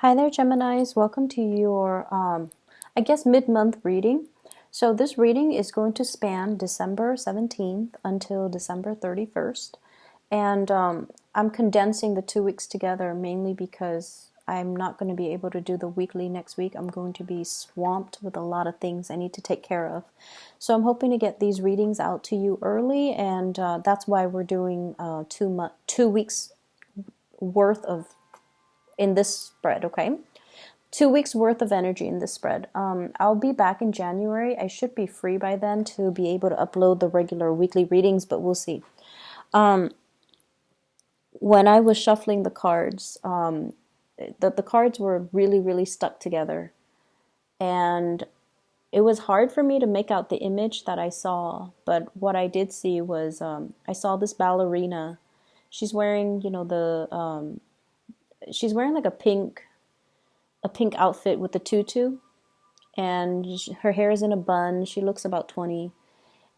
Hi there, Geminis. Welcome to your, I guess, mid-month reading. So this reading is going to span December 17th until December 31st. And I'm condensing the 2 weeks together mainly because I'm not going to be able to do the weekly next week. I'm going to be swamped with a lot of things I need to take care of. So I'm hoping to get these readings out to you early, and that's why we're doing 2 weeks worth of in this spread, okay? 2 weeks worth of energy in this spread. I'll be back in January. I should be free by then to be able to upload the regular weekly readings, but we'll see. When I was shuffling the cards, the cards were really, really stuck together. And it was hard for me to make out the image that I saw. But what I did see was I saw this ballerina. She's wearing, she's wearing like a pink outfit with a tutu, and her hair is in a bun. She looks about 20,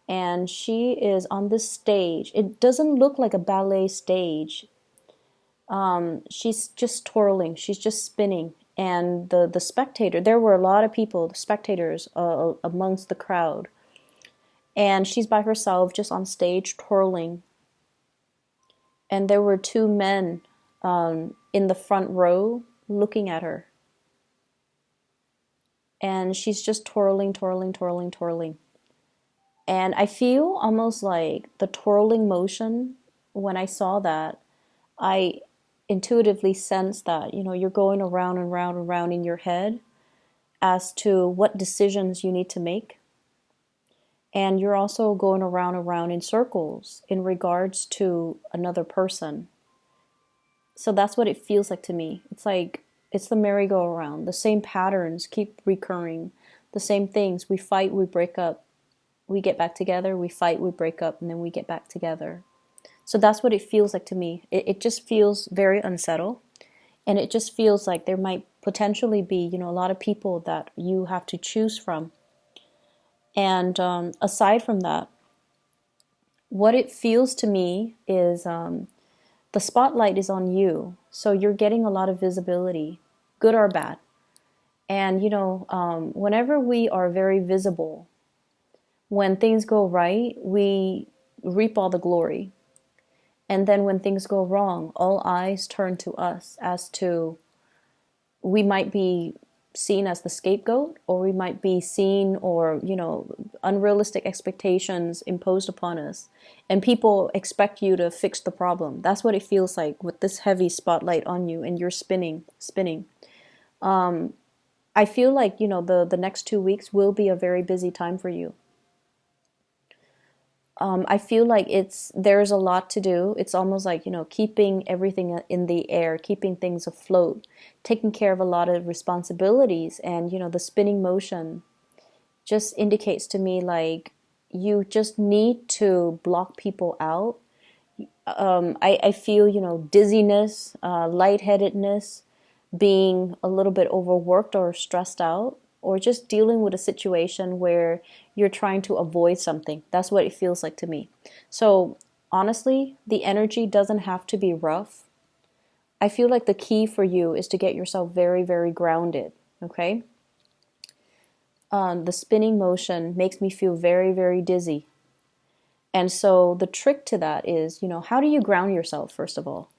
and she is on this stage. It doesn't look like a ballet stage. She's just twirling. She's just spinning. And the spectator, there were a lot of people, the spectators amongst the crowd. And she's by herself, just on stage, twirling. And there were two men in the front row looking at her. And she's just twirling, twirling, twirling, twirling. And I feel almost like the twirling motion. When I saw that, I intuitively sensed that, you're going around and round and round in your head as to what decisions you need to make. And you're also going around and round in circles in regards to another person. So that's what it feels like to me. It's like it's the merry-go-round. The same patterns keep recurring. The same things. We fight, we break up. We get back together, we fight, we break up, and then we get back together. So that's what it feels like to me. It just feels very unsettled. And it just feels like there might potentially be, a lot of people that you have to choose from. And aside from that, what it feels to me is the spotlight is on you. So you're getting a lot of visibility, good or bad. And, whenever we are very visible, when things go right, we reap all the glory. And then when things go wrong, all eyes turn to us as to we might be seen as the scapegoat, or we might be seen, or, unrealistic expectations imposed upon us. And people expect you to fix the problem. That's what it feels like with this heavy spotlight on you and you're spinning. I feel like, the next 2 weeks will be a very busy time for you. I feel like there's a lot to do. It's almost like, keeping everything in the air, keeping things afloat, taking care of a lot of responsibilities. And, the spinning motion just indicates to me like you just need to block people out. I feel, dizziness, lightheadedness, being a little bit overworked or stressed out, or just dealing with a situation where you're trying to avoid something. That's what it feels like to me. So honestly, the energy doesn't have to be rough. I feel like the key for you is to get yourself very, very grounded, okay? The spinning motion makes me feel very, very dizzy. And so the trick to that is, how do you ground yourself, first of all?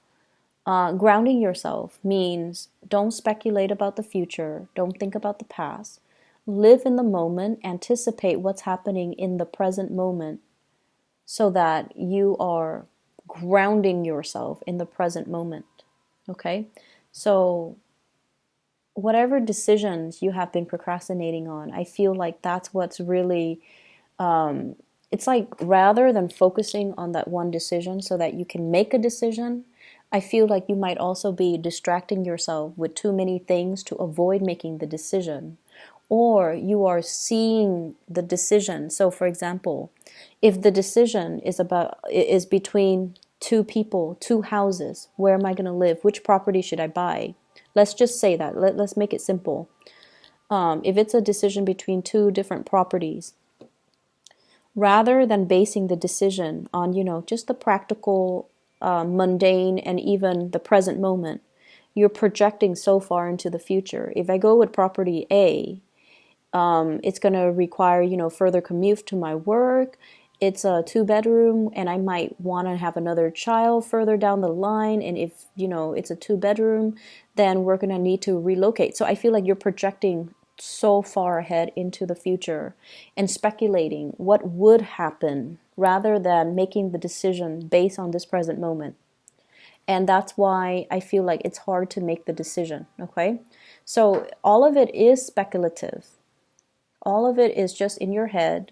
Grounding yourself means don't speculate about the future. Don't think about the past. Live in the moment. Anticipate what's happening in the present moment so that you are grounding yourself in the present moment. Okay? So whatever decisions you have been procrastinating on, I feel like that's what's really, it's like rather than focusing on that one decision so that you can make a decision, I feel like you might also be distracting yourself with too many things to avoid making the decision. Or you are seeing the decision. So for example, if the decision is between two people, two houses, where am I going to live? Which property should I buy? Let's just say that. Let's make it simple. If it's a decision between two different properties, rather than basing the decision on, just the practical, mundane, and even the present moment, you're projecting so far into the future. If I go with property A, it's going to require, further commute to my work. It's a 2 bedroom and I might want to have another child further down the line. And if, it's a 2 bedroom, then we're going to need to relocate. So I feel like you're projecting so far ahead into the future and speculating what would happen rather than making the decision based on this present moment. And that's why I feel like it's hard to make the decision. Okay. So all of it is speculative. All of it is just in your head.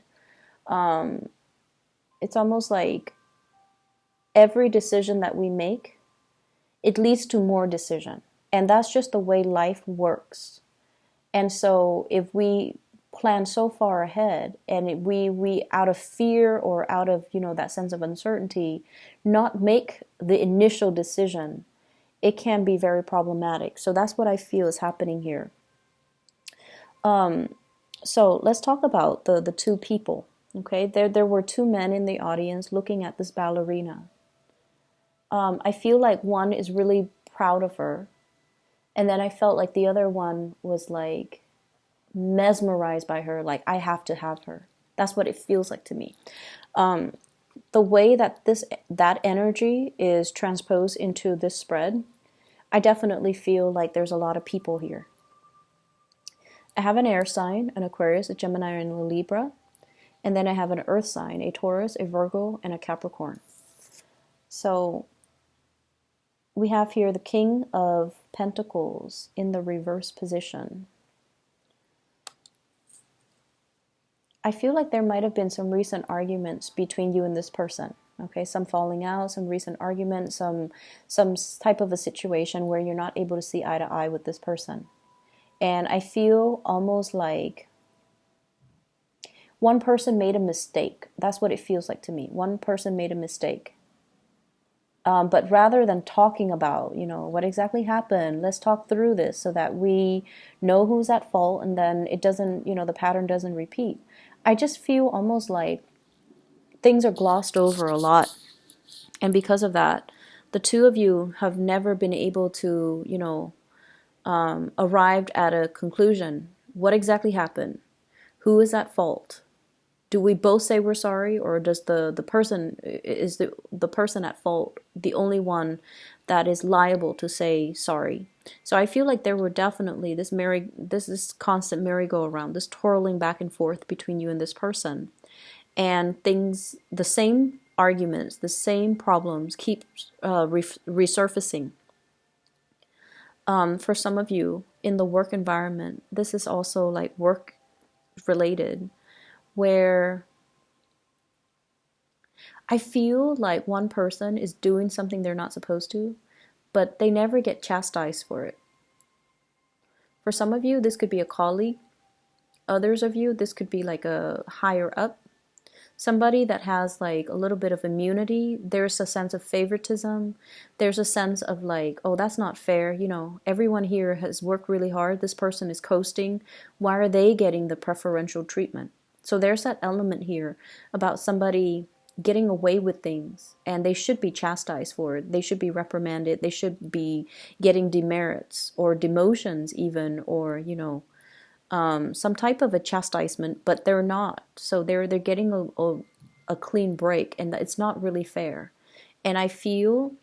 It's almost like every decision that we make, it leads to more decision. And that's just the way life works. And so if we plan so far ahead and we out of fear or out of, that sense of uncertainty, not make the initial decision, it can be very problematic. So that's what I feel is happening here. So let's talk about the two people. Okay, there were two men in the audience looking at this ballerina. I feel like one is really proud of her, and then I felt like the other one was like mesmerized by her, like I have to have her. That's what it feels like to me. The way that that energy is transposed into this spread, I definitely feel like there's a lot of people here. I have an air sign, an Aquarius, a Gemini, and a Libra. And then I have an earth sign, a Taurus, a Virgo, and a Capricorn. So we have here the King of Pentacles in the reverse position. I feel like there might have been some recent arguments between you and this person. Okay, some falling out, some recent arguments, some type of a situation where you're not able to see eye to eye with this person. And I feel almost like one person made a mistake. That's what it feels like to me. One person made a mistake. But rather than talking about, what exactly happened, let's talk through this so that we know who's at fault and then it doesn't, the pattern doesn't repeat. I just feel almost like things are glossed over a lot. And because of that, the two of you have never been able to, arrived at a conclusion. What exactly happened? Who is at fault? Do we both say we're sorry, or does the person, is the person at fault the only one that is liable to say sorry? So I feel like there were definitely this constant merry-go-round, this twirling back and forth between you and this person, and things, the same arguments, the same problems keep resurfacing. For some of you in the work environment, this is also like work related, where I feel like one person is doing something they're not supposed to, but they never get chastised for it. For some of you, this could be a colleague. Others of you, this could be like a higher up. Somebody that has like a little bit of immunity. There's a sense of favoritism. There's a sense of like, oh, that's not fair. Everyone here has worked really hard. This person is coasting. Why are they getting the preferential treatment? So there's that element here about somebody getting away with things, and they should be chastised for it. They should be reprimanded. They should be getting demerits or demotions even, or, some type of a chastisement, but they're not. So they're getting a clean break, and it's not really fair. And I feel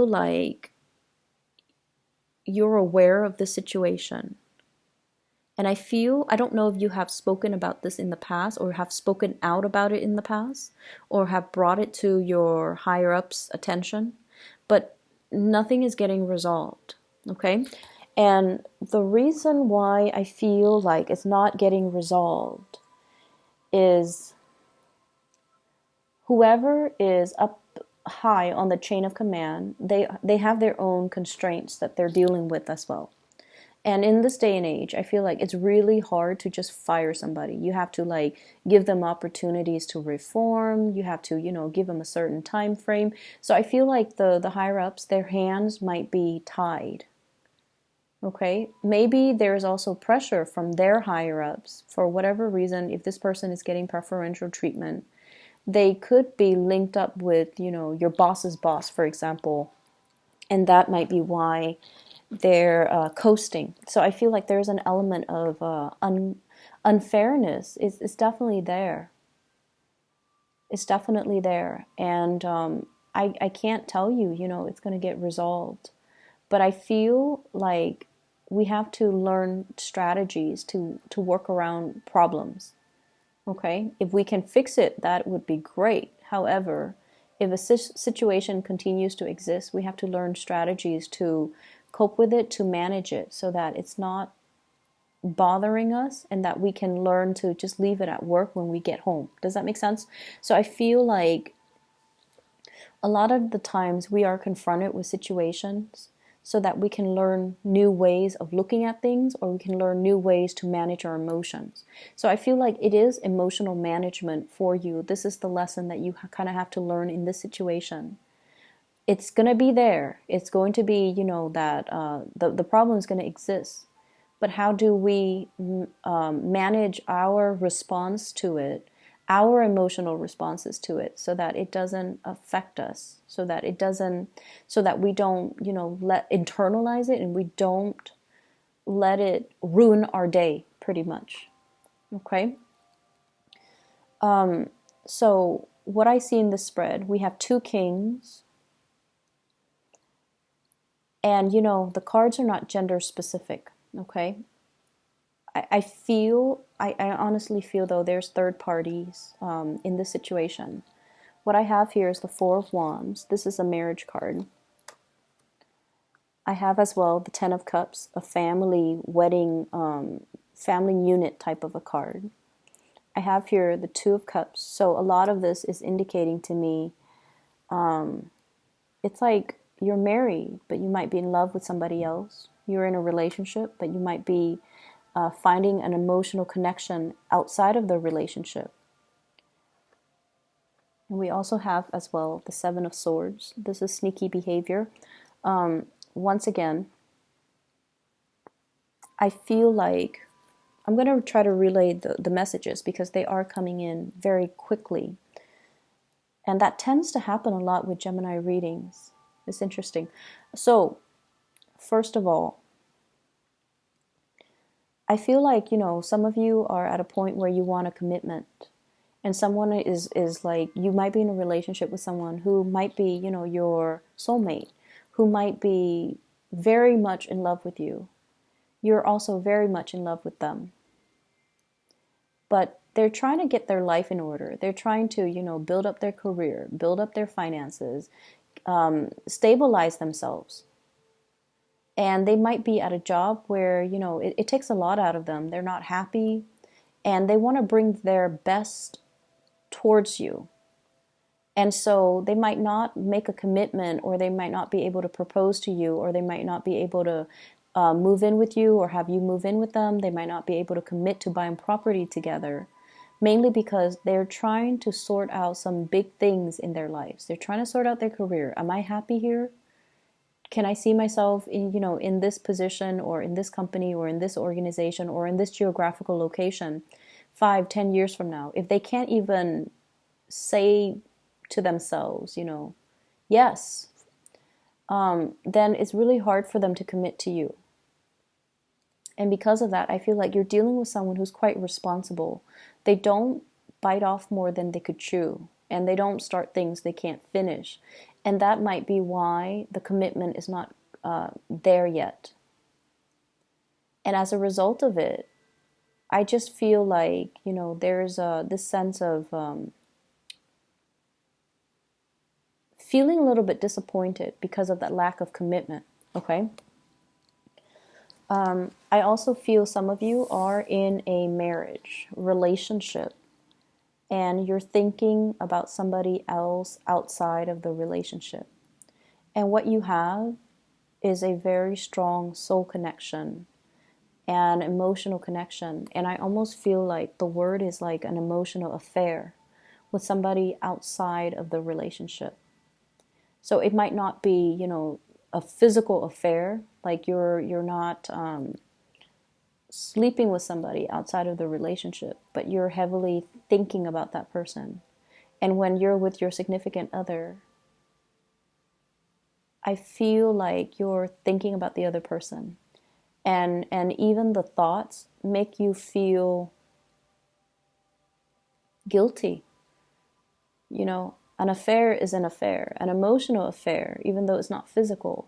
like you're aware of the situation. And I don't know if you have spoken about this in the past, or have spoken out about it in the past, or have brought it to your higher ups' attention, but nothing is getting resolved, okay? And the reason why I feel like it's not getting resolved is whoever is up high on the chain of command, they have their own constraints that they're dealing with as well. And in this day and age, I feel like it's really hard to just fire somebody. You have to like give them opportunities to reform. You have to, give them a certain time frame. So I feel like the higher ups, their hands might be tied. Okay, maybe there's also pressure from their higher ups for whatever reason. If this person is getting preferential treatment, they could be linked up with, your boss's boss, for example. And that might be why they're coasting. So I feel like there's an element of unfairness. It's definitely there. It's definitely there. And I can't tell you, it's going to get resolved. But I feel like we have to learn strategies to work around problems. Okay? If we can fix it, that would be great. However, if a situation continues to exist, we have to learn strategies to cope with it, to manage it, so that it's not bothering us and that we can learn to just leave it at work when we get home. Does that make sense? So I feel like a lot of the times we are confronted with situations so that we can learn new ways of looking at things, or we can learn new ways to manage our emotions. So I feel like it is emotional management for you. This is the lesson that you kind of have to learn in this situation. It's going to be there. It's going to be, that the problem is going to exist. But how do we manage our response to it, our emotional responses to it, so that it doesn't affect us, so that we don't, let internalize it, and we don't let it ruin our day, pretty much. Okay. So what I see in this spread, we have two kings, and the cards are not gender specific. Okay. I honestly feel, though, there's third parties in this situation. What I have here is the Four of Wands. This is a marriage card. I have as well the Ten of Cups, a family wedding, family unit type of a card. I have here the Two of Cups. So a lot of this is indicating to me, it's like you're married, but you might be in love with somebody else. You're in a relationship, but you might be finding an emotional connection outside of the relationship. And we also have as well the Seven of Swords. This is sneaky behavior. Once again, I feel like I'm going to try to relay the messages because they are coming in very quickly. And that tends to happen a lot with Gemini readings. It's interesting. So, first of all, I feel like, some of you are at a point where you want a commitment. And someone is like, you might be in a relationship with someone who might be, your soulmate, who might be very much in love with you. You're also very much in love with them. But they're trying to get their life in order. They're trying to, build up their career, build up their finances, stabilize themselves. And they might be at a job where, it takes a lot out of them. They're not happy, and they want to bring their best towards you. And so they might not make a commitment, or they might not be able to propose to you, or they might not be able to move in with you or have you move in with them. They might not be able to commit to buying property together, mainly because they're trying to sort out some big things in their lives. They're trying to sort out their career. Am I happy here? Can I see myself in this position, or in this company, or in this organization, or in this geographical location 5-10 years from now? If they can't even say to themselves, yes, then it's really hard for them to commit to you. And because of that, I feel like you're dealing with someone who's quite responsible. They don't bite off more than they could chew, and they don't start things they can't finish. And that might be why the commitment is not there yet. And as a result of it, I just feel like, there's this sense of feeling a little bit disappointed because of that lack of commitment, okay? I also feel some of you are in a marriage relationship, and you're thinking about somebody else outside of the relationship. And what you have is a very strong soul connection and emotional connection. And I almost feel like the word is like an emotional affair with somebody outside of the relationship. So it might not be, a physical affair, like you're not sleeping with somebody outside of the relationship, but you're heavily thinking about that person. And when you're with your significant other, I feel like you're thinking about the other person, and even the thoughts make you feel guilty. You know, an affair is an affair, an emotional affair, even though it's not physical,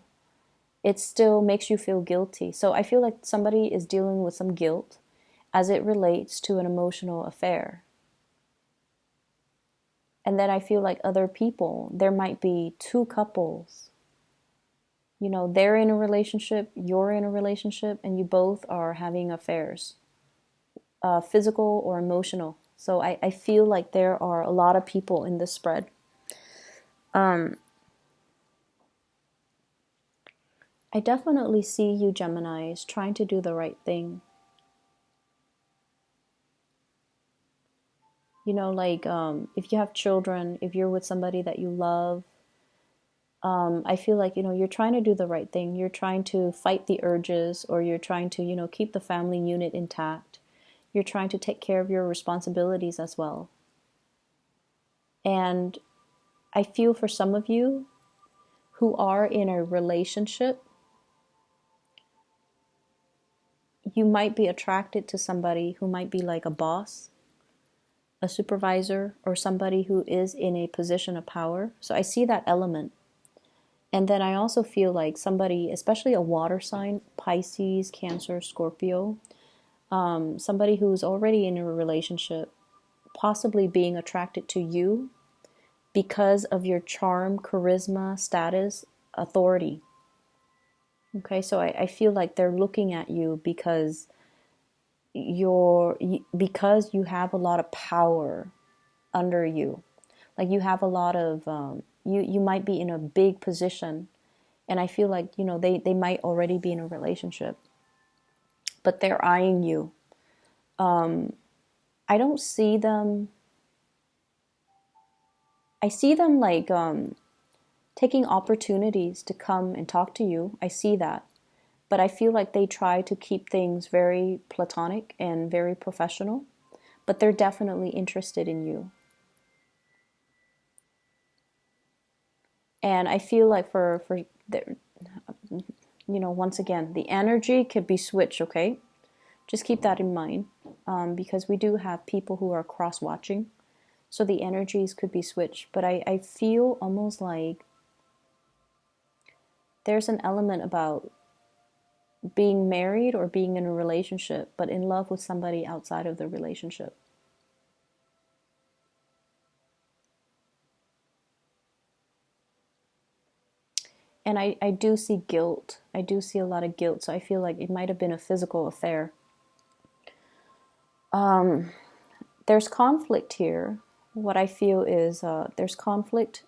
it still makes you feel guilty. So I feel like somebody is dealing with some guilt as it relates to an emotional affair. And then I feel like other people, there might be two couples, you know, they're in a relationship, you're in a relationship, and you both are having affairs, physical or emotional. So I feel like there are a lot of people in this spread. I definitely see you, Geminis, trying to do the right thing. You know, like if you have children, if you're with somebody that you love, I feel like, you know, you're trying to do the right thing. You're trying to fight the urges, or you're trying to, you know, keep the family unit intact. You're trying to take care of your responsibilities as well. And I feel for some of you who are in a relationship, you might be attracted to somebody who might be like a boss, a supervisor, or somebody who is in a position of power. So I see that element. And then I also feel like somebody, especially a water sign, Pisces, Cancer, Scorpio, somebody who's already in a relationship, possibly being attracted to you because of your charm, charisma, status, authority. Okay, so I feel like they're looking at you because you have a lot of power under you. Like you have a lot of you might be in a big position, and I feel like, you know, they might already be in a relationship, but they're eyeing you. I don't see them. I see them like taking opportunities to come and talk to you. I see that. But I feel like they try to keep things very platonic and very professional. But they're definitely interested in you. And I feel like for you know, once again, the energy could be switched, okay? Just keep that in mind, because we do have people who are cross watching. So the energies could be switched. But I feel almost like there's an element about being married or being in a relationship, but in love with somebody outside of the relationship. And I do see guilt. I do see a lot of guilt. So I feel like it might have been a physical affair. There's conflict here. What I feel is there's conflict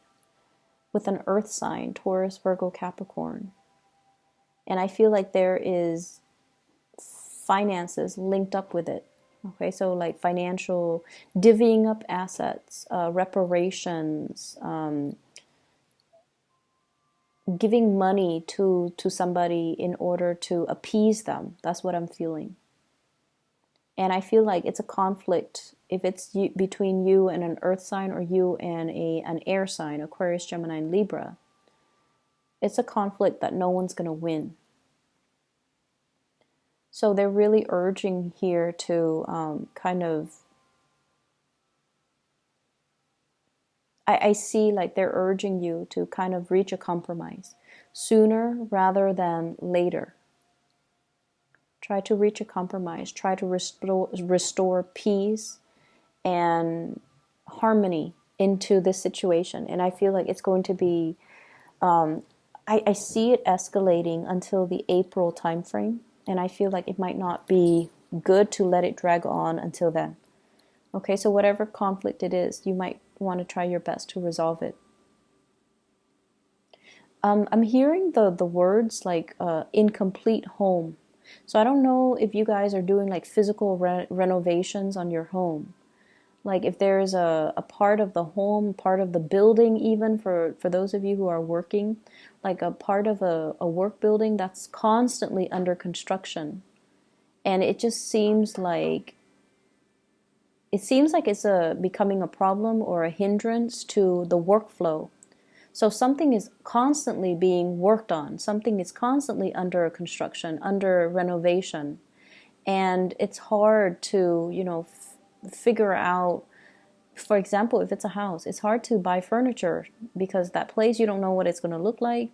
with an earth sign, Taurus, Virgo, Capricorn. And I feel like there is finances linked up with it. Okay, so like financial, divvying up assets, reparations, giving money to somebody in order to appease them. That's what I'm feeling. And I feel like it's a conflict if it's between you and an earth sign, or you and an air sign, Aquarius, Gemini, and Libra. It's a conflict that no one's going to win. So they're really urging here to kind of, I see like they're urging you to kind of reach a compromise sooner rather than later. Try to reach a compromise. Try to restore peace and harmony into this situation. And I feel like it's going to be, I see it escalating until the April timeframe. And I feel like it might not be good to let it drag on until then. Okay, so whatever conflict it is, you might want to try your best to resolve it. I'm hearing the words like incomplete home. So I don't know if you guys are doing like physical renovations on your home. Like if there's a part of the home, part of the building, even for those of you who are working, like a part of a work building that's constantly under construction. And it just seems like it's becoming a problem or a hindrance to the workflow. So something is constantly being worked on, something is constantly under construction, under renovation. And it's hard to, figure out, for example, if it's a house, it's hard to buy furniture because that place, you don't know what it's going to look like.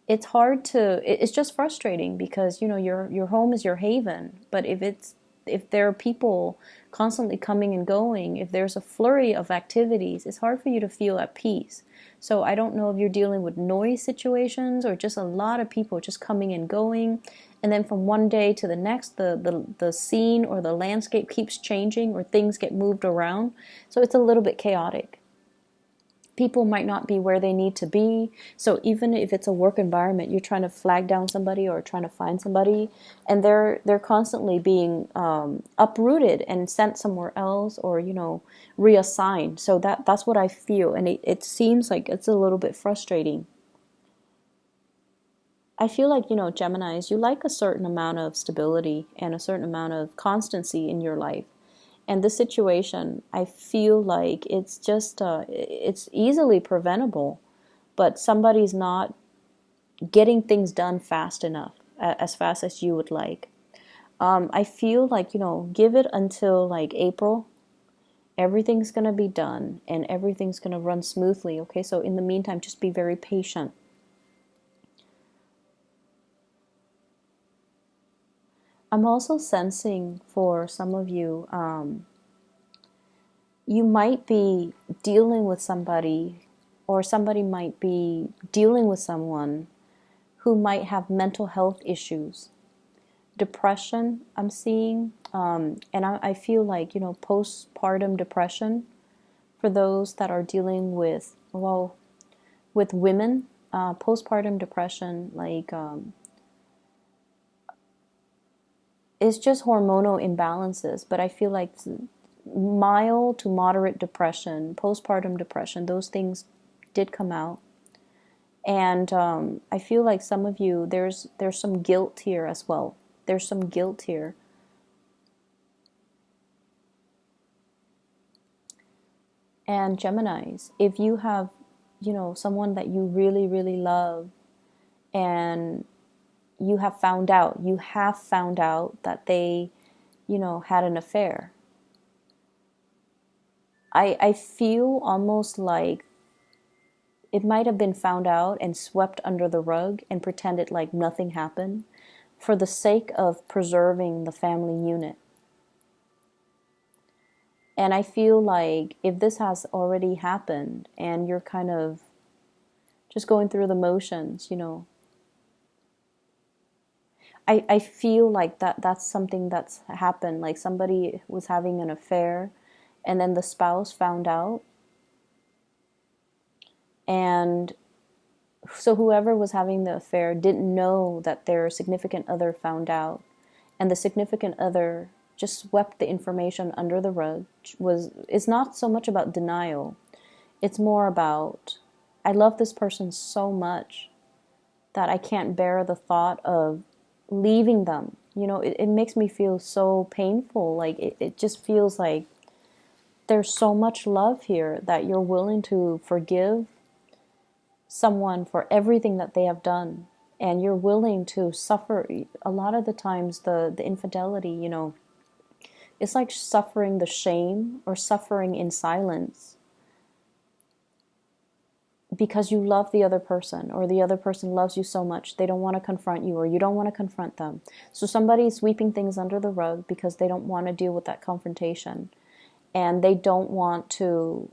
It's hard to, it's just frustrating because, your home is your haven. But if there are people constantly coming and going, if there's a flurry of activities, it's hard for you to feel at peace. So I don't know if you're dealing with noise situations or just a lot of people just coming and going. And then from one day to the next, the scene or the landscape keeps changing or things get moved around. So it's a little bit chaotic. People might not be where they need to be. So even if it's a work environment, you're trying to flag down somebody or trying to find somebody, and they're constantly being uprooted and sent somewhere else, or reassigned. So that's what I feel, and it seems like it's a little bit frustrating. I feel like, Geminis, you like a certain amount of stability and a certain amount of constancy in your life. And this situation, I feel like it's just, it's easily preventable, but somebody's not getting things done fast enough, as fast as you would like. I feel like, give it until like April. Everything's going to be done and everything's going to run smoothly. Okay, so in the meantime, just be very patient. I'm also sensing for some of you, you might be dealing with somebody, or somebody might be dealing with someone who might have mental health issues. Depression, I'm seeing, and I feel like, postpartum depression for those that are dealing with, well, with women, postpartum depression, like, it's just hormonal imbalances, but I feel like mild to moderate depression, postpartum depression, those things did come out. And I feel like some of you, there's some guilt here as well. There's some guilt here. And Geminis, if you have, someone that you really, really love, and you have found out that they, had an affair. I feel almost like it might have been found out and swept under the rug and pretended like nothing happened for the sake of preserving the family unit. And I feel like if this has already happened and you're kind of just going through the motions, I feel like that's something that's happened. Like somebody was having an affair and then the spouse found out. And so whoever was having the affair didn't know that their significant other found out. And the significant other just swept the information under the rug. It's not so much about denial. It's more about, I love this person so much that I can't bear the thought of leaving them. It makes me feel so painful. Like it just feels like there's so much love here that you're willing to forgive someone for everything that they have done. And you're willing to suffer. A lot of the times the infidelity, it's like suffering the shame or suffering in silence because you love the other person, or the other person loves you so much they don't want to confront you, or you don't want to confront them. So somebody is sweeping things under the rug because they don't want to deal with that confrontation, and they don't want to,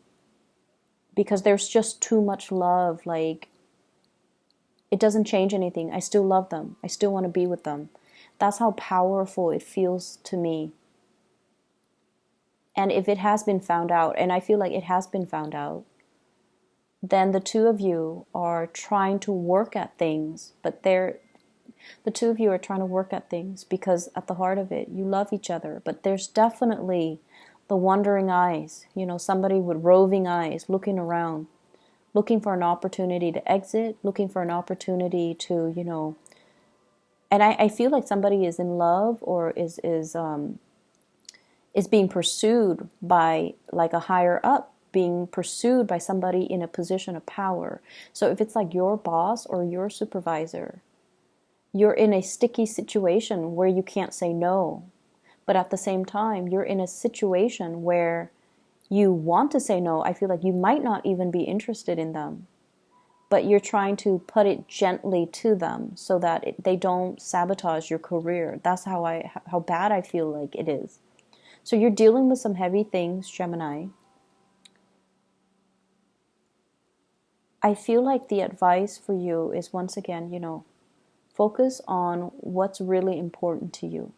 because there's just too much love. Like, it doesn't change anything. I still love them. I still want to be with them. That's how powerful it feels to me. And if it has been found out, and I feel like it has been found out, then the two of you are trying to work at things, but the two of you are trying to work at things because at the heart of it, you love each other. But there's definitely the wandering eyes, somebody with roving eyes looking around, looking for an opportunity to exit, looking for an opportunity to, and I feel like somebody is in love or is being pursued by like a higher up, being pursued by somebody in a position of power. So if it's like your boss or your supervisor, you're in a sticky situation where you can't say no. But at the same time, you're in a situation where you want to say no. I feel like you might not even be interested in them, but you're trying to put it gently to them so that they don't sabotage your career. That's how bad I feel like it is. So you're dealing with some heavy things, Gemini. I feel like the advice for you is, once again, focus on what's really important to you.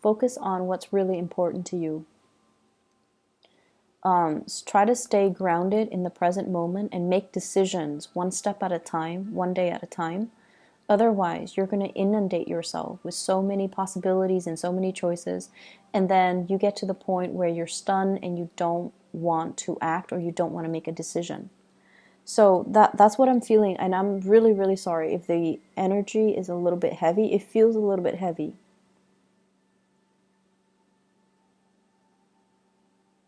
Focus on what's really important to you. Try to stay grounded in the present moment and make decisions one step at a time, one day at a time. Otherwise, you're going to inundate yourself with so many possibilities and so many choices, and then you get to the point where you're stunned and you don't want to act, or you don't want to make a decision. So that's what I'm feeling, and I'm really, really sorry if the energy is a little bit heavy. It feels a little bit heavy.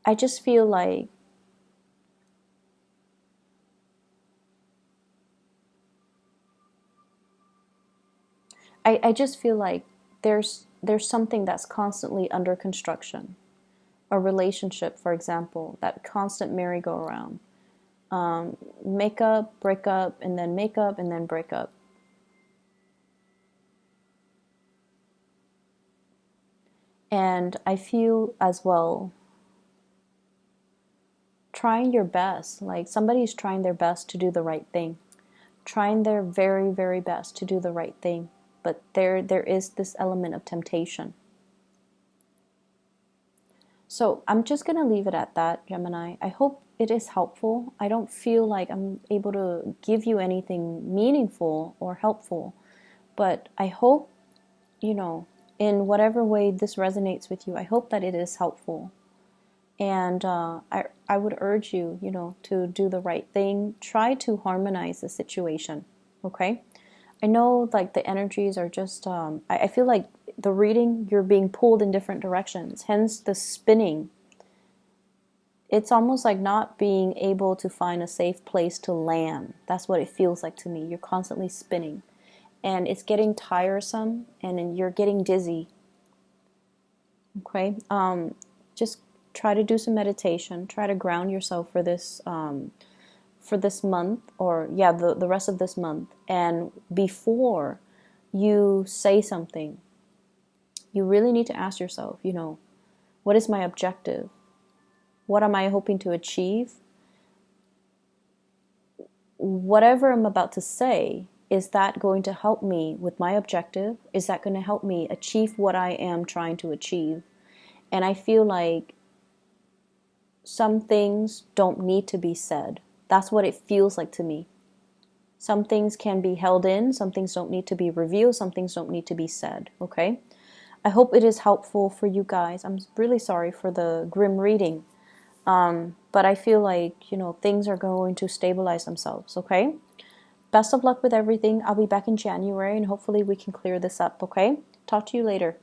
I just feel like I just feel like there's something that's constantly under construction. A relationship, for example, that constant merry-go-round. Make up, break up, and then make up, and then break up. And I feel as well, trying your best, like somebody's trying their best to do the right thing, trying their very, very best to do the right thing, but there is this element of temptation. So I'm just going to leave it at that, Gemini. I hope it is helpful. I don't feel like I'm able to give you anything meaningful or helpful, but I hope, in whatever way this resonates with you, I hope that it is helpful. And I would urge you, to do the right thing. Try to harmonize the situation, okay? I know, like, the energies are just, I feel like the reading, you're being pulled in different directions, hence the spinning. It's almost like not being able to find a safe place to land. That's what it feels like to me. You're constantly spinning. And it's getting tiresome, and you're getting dizzy. Okay? Just try to do some meditation. Try to ground yourself for this month, or the rest of this month. And before you say something, you really need to ask yourself, what is my objective? What am I hoping to achieve? Whatever I'm about to say, is that going to help me with my objective? Is that going to help me achieve what I am trying to achieve? And I feel like some things don't need to be said. That's what it feels like to me. Some things can be held in, some things don't need to be revealed, some things don't need to be said, okay? I hope it is helpful for you guys. I'm really sorry for the grim reading. But I feel like, things are going to stabilize themselves, okay? Best of luck with everything. I'll be back in January, and hopefully we can clear this up, okay? Talk to you later.